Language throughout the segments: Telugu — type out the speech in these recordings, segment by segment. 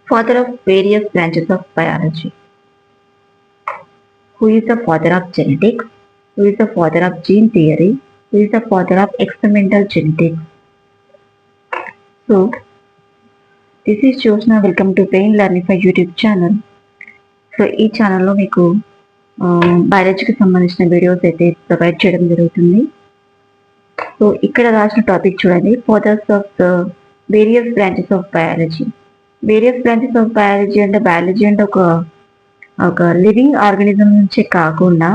Father of various branches of biology. Who is the father of genetics? Who is the father of gene theory? Who is the father of experimental genetics? So, this is Jyotsna. Welcome to Brain Learning for YouTube channel. So ఈ ఛానల్లో మీకు బయాలజీకి సంబంధించిన వీడియోస్ అయితే ప్రొవైడ్ చేయడం జరుగుతుంది. సో ఇక్కడ రాసిన టాపిక్ చూడండి, fathers of the various branches of biology. Various branches of biology అంటే బయాలజీ అంటే ఒక లివింగ్ ఆర్గానిజం నుంచే కాకుండా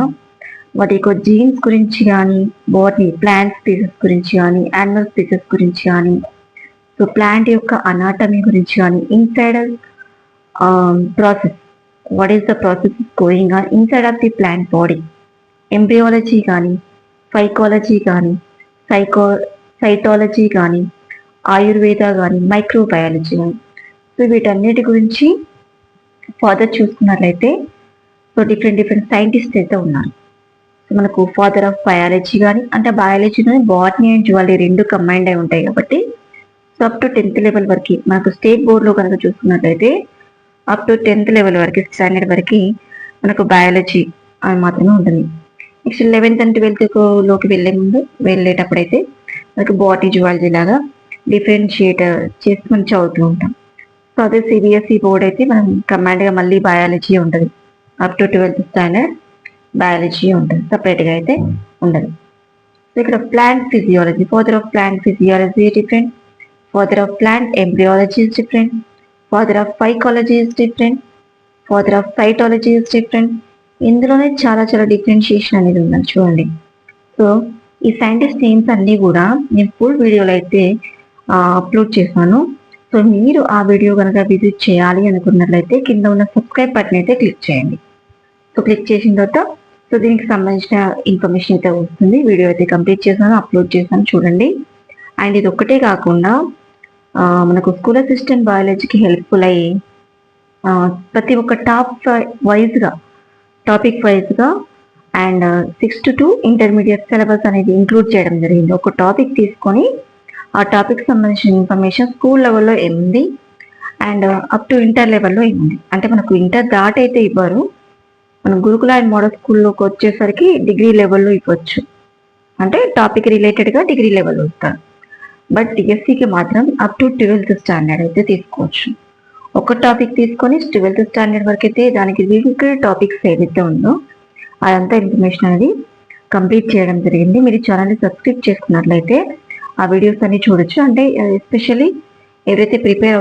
వాటి యొక్క జీన్స్ గురించి కానీ, బాటనీ ప్లాంట్ స్పీసెస్ గురించి కానీ, యానిమల్ స్పీసెస్ గురించి కానీ, సో ప్లాంట్ యొక్క అనాటమీ గురించి కానీ, inside process, what is the process going on inside of the plant body, embryology కానీ, ఫైకాలజీ కానీ, సైటాలజీ కానీ, ఆయుర్వేద కానీ, మైక్రోబయాలజీ కానీ, సో వీటన్నిటి గురించి ఫాదర్ చూసుకున్నట్లయితే సో డిఫరెంట్ సైంటిస్ట్ అయితే ఉన్నారు. సో మనకు ఫాదర్ ఆఫ్ బయాలజీ కానీ, అంటే బయాలజీలోని బాటనీ అండ్ జువాలజీ రెండు కంబైన్డ్ అయి ఉంటాయి కాబట్టి so up to 10th level వరకు మనకు స్టేట్ బోర్డులో కనుక చూసుకున్నట్లయితే అప్ టు 10th లెవెల్ వరకు స్టాండర్డ్ వరకు మనకు బయాలజీ అని మాత్రమే ఉంటుంది. నెక్స్ట్ 11th and 12th లోకి వెళ్ళేటప్పుడైతే మనకు బాటనీ జువాలజీ లాగా డిఫరెన్షియేట్ చేసి మనం చదువుతూ ఉంటాం. సో అదే సిబిఎస్ఈ బోర్డ్ అయితే మనం కమాండ్గా మళ్ళీ బయాలజీ ఉంటుంది, up to 12th standard biology ఉంటుంది, సపరేట్గా అయితే ఉండదు. సో ఇక్కడ plant physiology, father of plant physiology different, father of plant embryology is different, father of phycology is different, father of cytology is different. ఇందులోనే చాలా డిఫరెన్షియేషన్ అనేది ఉందని చూడండి. సో ఈ సైంటిస్ట్ నేమ్స్ అన్నీ కూడా నేను ఫుల్ వీడియోలో అయితే అప్లోడ్ చేశాను. సో మీరు ఆ వీడియో కనుక విజిట్ చేయాలి అనుకున్నట్లయితే కింద ఉన్న సబ్స్క్రైబ్ బటన్ అయితే క్లిక్ చేయండి. సో క్లిక్ చేసిన తర్వాత సో దీనికి సంబంధించిన ఇన్ఫర్మేషన్ అయితే వస్తుంది. వీడియో అయితే కంప్లీట్ చేశాను, అప్లోడ్ చేశాను, చూడండి. అండ్ ఇది ఒక్కటే కాకుండా మనకు స్కూల్ అసిస్టెంట్ బయాలజీకి హెల్ప్ఫుల్ అయ్యి ప్రతి ఒక్క టాపిక్ వైజ్గా and 6th to intermediate syllabus అనేది ఇంక్లూడ్ చేయడం జరిగింది. ఒక టాపిక్ తీసుకొని ఆ టాపిక్ సంబంధించిన ఇన్ఫర్మేషన్ స్కూల్ లెవెల్లో ఏముంది అండ్ అప్ టు ఇంటర్ లెవెల్లో ఏముంది. అంటే మనకు ఇంటర్ దాటైతే ఇవ్వరు, మనం గురుకుల అండ్ మోడల్ స్కూల్లోకి వచ్చేసరికి డిగ్రీ లెవెల్లో ఇవ్వచ్చు, అంటే టాపిక్ రిలేటెడ్గా డిగ్రీ లెవెల్లో ఇస్తారు. బట్ డిఎస్సికి మాత్రం అప్ టు 12th స్టాండర్డ్ అయితే తీసుకోవచ్చు. ఒక టాపిక్ తీసుకొని 12th స్టాండర్డ్ వరకు అయితే దానికి రిలేటెడ్ టాపిక్స్ ఏదైతే ఉందో అదంతా ఇన్ఫర్మేషన్ అనేది కంప్లీట్ చేయడం జరిగింది. మీరు ఛానల్ని సబ్స్క్రైబ్ చేసుకున్నట్లయితే ఆ వీడియోస్ అన్ని చూడొచ్చు. అంటే ఎస్పెషల్లీ ఎవరైతే ప్రిపేర్